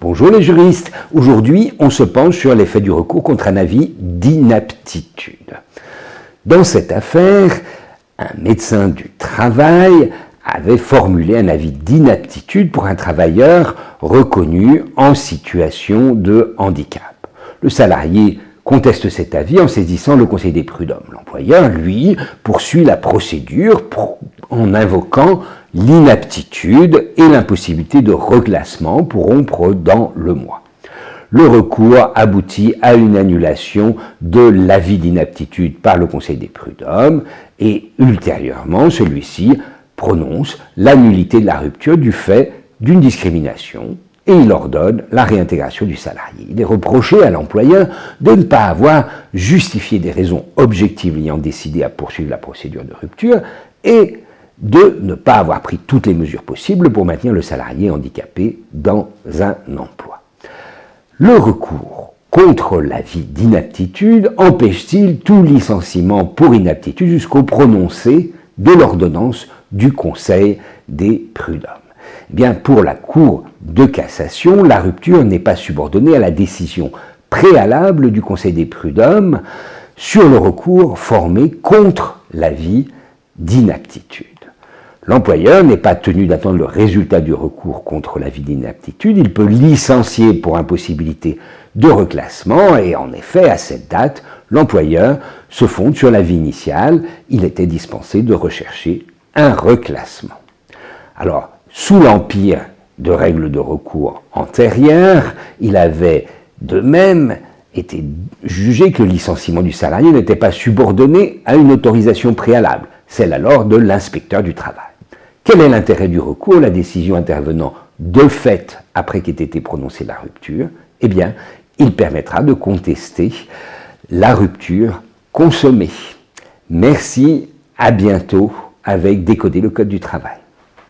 Bonjour les juristes, aujourd'hui on se penche sur l'effet du recours contre un avis d'inaptitude. Dans cette affaire, un médecin du travail avait formulé un avis d'inaptitude pour un travailleur reconnu en situation de handicap. Le salarié conteste cet avis en saisissant le Conseil des prud'hommes. L'employeur, lui, poursuit la procédure en invoquant l'inaptitude et l'impossibilité de reclassement pour rompre dans le mois. Le recours aboutit à une annulation de l'avis d'inaptitude par le Conseil des prud'hommes et ultérieurement, celui-ci prononce la nullité de la rupture du fait d'une discrimination et il ordonne la réintégration du salarié. Il est reproché à l'employeur de ne pas avoir justifié des raisons objectives l'ayant décidé à poursuivre la procédure de rupture et de ne pas avoir pris toutes les mesures possibles pour maintenir le salarié handicapé dans un emploi. Le recours contre l'avis d'inaptitude empêche-t-il tout licenciement pour inaptitude jusqu'au prononcé de l'ordonnance du Conseil des prud'hommes? Eh bien, pour la Cour de cassation, la rupture n'est pas subordonnée à la décision préalable du Conseil des prud'hommes sur le recours formé contre l'avis d'inaptitude. L'employeur n'est pas tenu d'attendre le résultat du recours contre l'avis d'inaptitude, il peut licencier pour impossibilité de reclassement et en effet, à cette date, l'employeur se fonde sur l'avis initial, il était dispensé de rechercher un reclassement. Alors, sous l'empire de règles de recours antérieures, il avait de même été jugé que le licenciement du salarié n'était pas subordonné à une autorisation préalable, celle alors de l'inspecteur du travail. Quel est l'intérêt du recours, la décision intervenant de fait après qu'ait été prononcée la rupture? Eh bien, il permettra de contester la rupture consommée. Merci, à bientôt avec Décoder le Code du travail.